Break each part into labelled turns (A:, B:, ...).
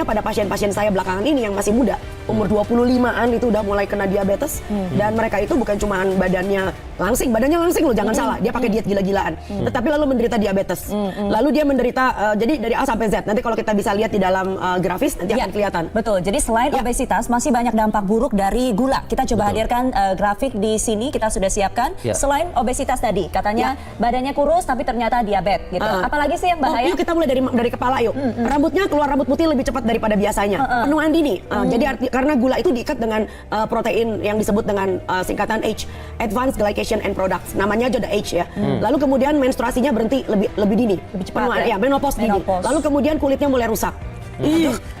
A: pada pasien-pasien saya belakangan ini yang masih muda, umur 25-an itu udah mulai kena diabetes, dan mereka itu bukan cuma badannya langsing loh, jangan salah, dia pakai diet gila-gilaan, tetapi lalu menderita diabetes, lalu dia menderita, jadi dari A sampai Z. Nanti kalau kita bisa lihat di dalam grafis nanti akan kelihatan.
B: Betul. Jadi selain obesitas masih banyak dampak buruk dari gula. Kita coba hadirkan grafik di sini, kita sudah siapkan. Selain obesitas tadi, katanya badannya kurus tapi ternyata diabetes gitu. Apalagi sih yang bahaya?
A: Yuk kita mulai dari kepala yuk. Rambutnya keluar rambut putih lebih cepat daripada biasanya. Penuaan dini. Jadi karena gula itu diikat dengan protein yang disebut dengan singkatan H, Advanced Glycation End Products. Namanya aja ada H ya. Lalu kemudian menstruasinya berhenti lebih dini.
B: Lebih cepat
A: ya, menopause dini. Lalu kemudian kulitnya mulai rusak.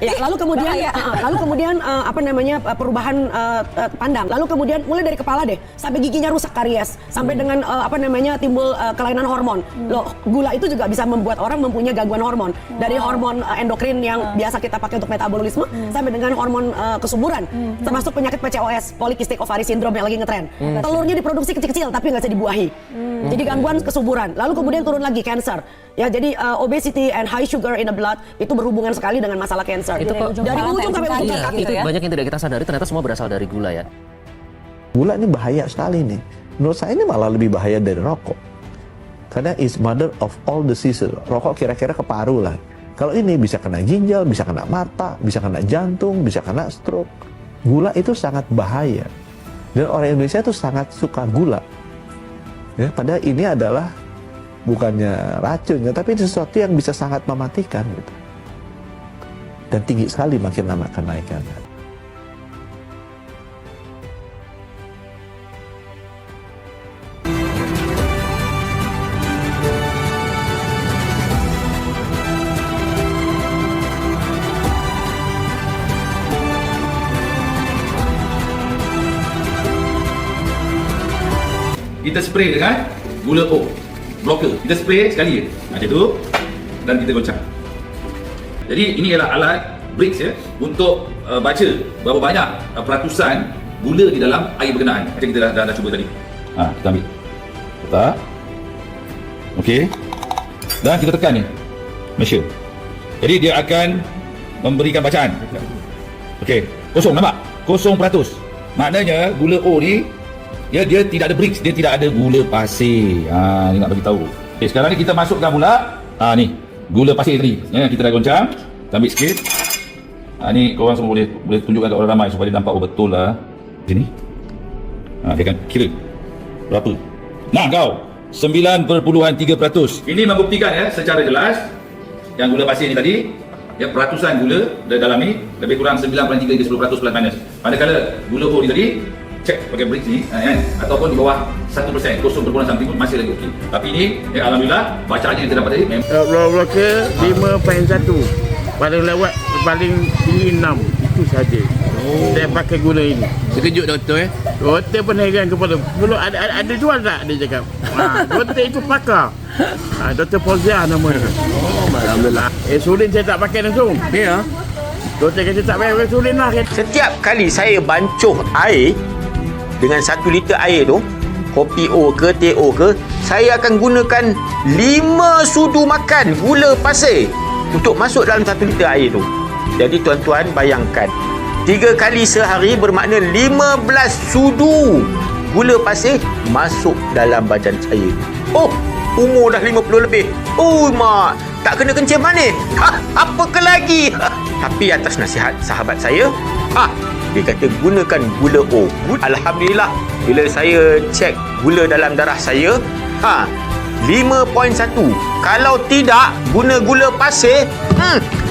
A: Ya, lalu kemudian perubahan pandang. Lalu kemudian mulai dari kepala deh sampai giginya rusak, karies, sampai dengan timbul kelainan hormon. Loh, gula itu juga bisa membuat orang mempunyai gangguan hormon. Dari hormon endokrin yang biasa kita pakai untuk metabolisme sampai dengan hormon kesuburan, termasuk penyakit PCOS, polycystic ovary syndrome yang lagi ngetren. Telurnya diproduksi kecil-kecil tapi nggak bisa dibuahi. Jadi gangguan kesuburan. Lalu kemudian turun lagi cancer. Ya, jadi obesity and high sugar in the blood itu berhubungan sekali dengan masalah cancer.
C: Itu
A: dari ujung sampai ujung kaki.
C: Itu banyak yang tidak kita sadari, ternyata semua berasal dari gula ya.
D: Gula ini bahaya sekali nih. Menurut saya ini malah lebih bahaya dari rokok. Karena is mother of all diseases. Rokok kira-kira ke paru lah. Kalau ini bisa kena ginjal, bisa kena mata, bisa kena jantung, bisa kena stroke. Gula itu sangat bahaya. Dan orang Indonesia itu sangat suka gula. Ya, padahal ini adalah bukannya racun ya, tapi sesuatu yang bisa sangat mematikan gitu. Dan tinggi sekali makin lama kenaikannya.
E: Kita spray dengan gula O blocker. Kita spray sekali je macam tu dan kita goncang. Jadi ini ialah alat Brix ya untuk baca berapa banyak peratusan gula di dalam air berkenaan. Macam kita dah cuba tadi. Kita ambil. Letak. Okey. Dan kita tekan ni. Measure. Jadi dia akan memberikan bacaan. Okey, kosong nampak? 0%. Maknanya gula O ni dia tidak ada Brix, dia tidak ada gula pasir. Ni nak bagi tahu. Okey, sekarang ni kita masukkan pula ni gula pasir tadi. Ya, kita dah goncang. Kita ambil sikit. Ni korang semua boleh tunjukkan kat orang ramai supaya dia nampak betul lah. Sini. Dia akan kira berapa. Nah kau 9.3%. Ini membuktikan ya secara jelas yang gula pasir ni tadi ya peratusan gula dalam ni lebih kurang 9.3 hingga 10% plus minus. Manakala gula O ni tadi cek pakai Brix ni kan, ataupun di bawah 1%, 0.1 pun masih lagi okey. Tapi ini ya alhamdulillah bacaannya yang kita dapat tadi
F: blocker 5.1, paling lewat paling tinggi 6, itu saja. Saya pakai gula ini.
G: Terkejut doktor
F: Doktor pun heran kepala. Belum ada jual tak, dia cakap. Doktor itu pakar. Doktor Fauzia nama dia. Alhamdulillah. Insulin saya tak pakai langsung.
G: Ya.
F: Doktor kata tak pakai insulin lah.
H: Setiap kali saya bancuh air dengan 1 liter air tu, kopi O ke teh O ke, saya akan gunakan 5 sudu makan gula pasir untuk masuk dalam 1 liter air tu. Jadi tuan-tuan bayangkan, 3 kali sehari bermakna 15 sudu gula pasir masuk dalam badan saya. Oh, umur dah 50 lebih. Oh mak, tak kena kencing manis. Apakah lagi? Tapi atas nasihat sahabat saya, dia kata gunakan gula O. Alhamdulillah, bila saya cek gula dalam darah saya, 5.1. Kalau tidak guna gula pasir,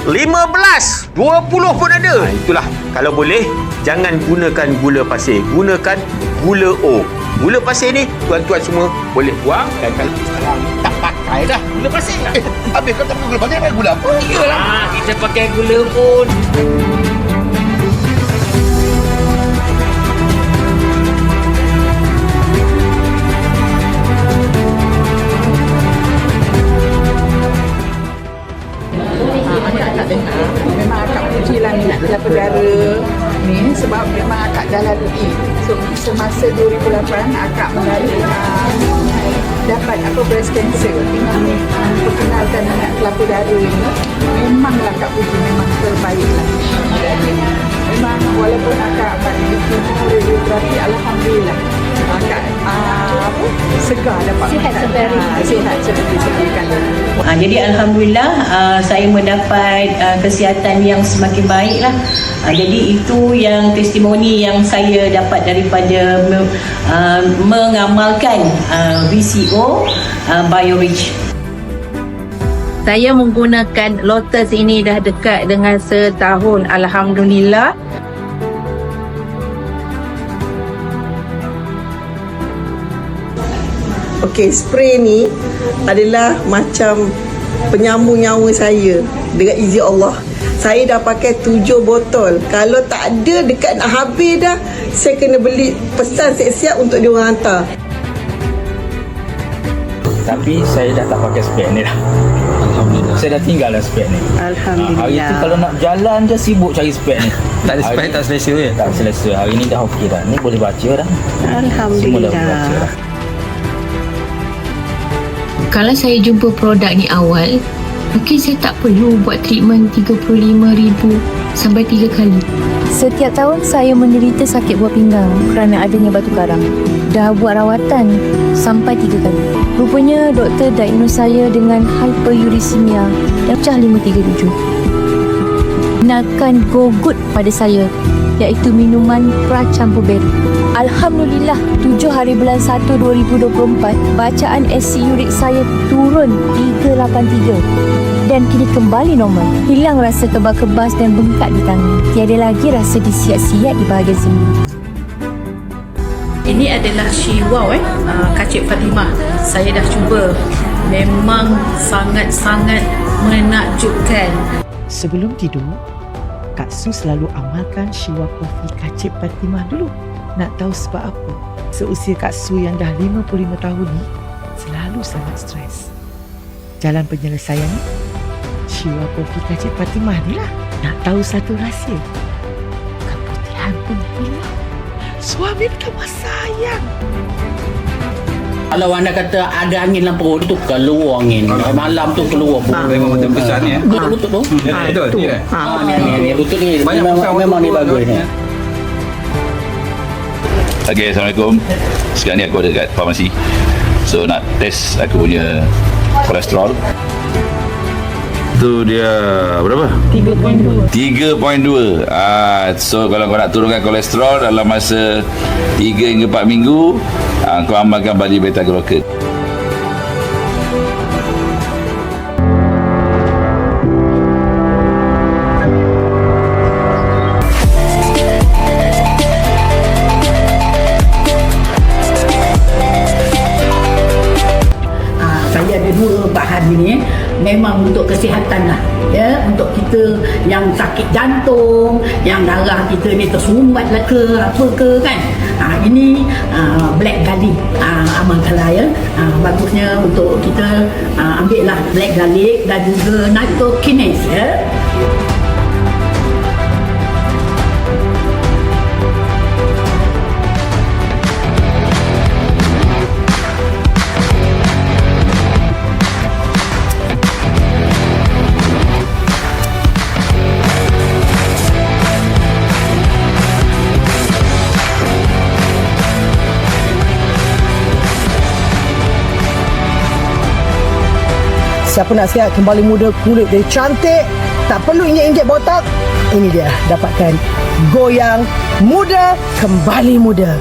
H: 15, 20 pun ada. Itulah, kalau boleh jangan gunakan gula pasir, gunakan gula O. Gula pasir ni tuan-tuan semua boleh buang, dan kalau sekarang tak pakai dah gula pasir. Habis kau tak pakai gula pasir, pakai gula apa? Iyalah, kita pakai gula O.
I: Memang akak pujilah minat dalam perkara ni sebab memang akak jalani. So semasa 2008 akak melalui dapat breast cancer. Perkenalkan dengan kelapa dara ni, memanglah Kak Puji memang terbaik lah. Memang walaupun akak bagi radioterapi, alhamdulillah akak segar dapat sihat seperti sedia kala.
G: Jadi alhamdulillah saya mendapat kesihatan yang semakin baik lah. Jadi itu yang testimoni yang saya dapat daripada mengamalkan VCO BioRich.
J: Saya menggunakan Lotus ini dah dekat dengan setahun, alhamdulillah.
K: Okey, spray ni adalah macam penyambung nyawa saya dengan izin Allah. Saya dah pakai 7 botol. Kalau tak ada dekat nak habis dah, saya kena beli, pesan siap-siap untuk dia orang hantar.
L: Tapi saya dah tak pakai spek ni dah. Alhamdulillah. Saya dah tinggal dah spek ni.
K: Alhamdulillah.
L: Hari tu kalau nak jalan je sibuk cari spek ni.
C: Tak ada spek, tak selesa ya?
L: Tak selesa. Hari ni dah okey dah. Ni boleh baca dah.
K: Alhamdulillah.
L: Semua dah boleh baca dah.
J: Kalau saya jumpa produk ni awal, mungkin saya tak perlu buat treatment 35,000 sampai 3 kali.
G: Setiap tahun saya menderita sakit buah pinggang kerana adanya batu karang. Dah buat rawatan sampai 3 kali. Rupanya doktor diagnose saya dengan hyperuricemia yang pecah 537. Nakan go good pada saya, iaitu minuman pracampur beri. Alhamdulillah, 7 hari bulan 1 2024, bacaan asid urik saya turun 383 dan kini kembali normal. Hilang rasa kebas-kebas dan bengkak di tangan. Tiada lagi rasa di siat-siat di bahagian sini.
J: Ini adalah Shiwa Kacip Fatimah. Saya dah cuba. Memang sangat-sangat menakjubkan.
I: Sebelum tidur, Kak Su selalu amalkan Shiwa Coffee Kacip Fatimah dulu. Nak tahu sebab apa? Seusia Kak Su yang dah 55 tahun ni, selalu sangat stres. Jalan penyelesaian Shiwa Coffee Kacip Fatimah ni lah. Nak tahu satu rahsia? Keputihan pun hilang. Suami tambah sayang.
L: Kalau anda kata ada angin dalam perut tu, keluar angin. Malam tu keluar pun.
E: Memang betul besar ni ya.
L: Lutut tu.
E: Betul.
L: Ni lutut ni memang ni bagus ni.
E: Okay, Assalamualaikum. Sekarang ni aku ada kat farmasi. So nak test aku punya kolesterol. Tu dia berapa? 3.2. So kalau kau nak turunkan kolesterol dalam masa 3 hingga 4 minggu, kau amalkan body beta glucan.
J: Saya ada 2 bahan ini memang untuk kesihatan lah ya, untuk kita yang sakit jantung, yang darah kita ni tersumbat lah ke apa ke kan. Ini black garlic amalkanlah ya. Bagusnya untuk kita ambil lah black garlic dan juga nitrokinase ya.
I: Siapa nak sihat kembali muda, kulit dia cantik, tak perlu injek-injek botak, ini dia, dapatkan Goyang Muda Kembali Muda.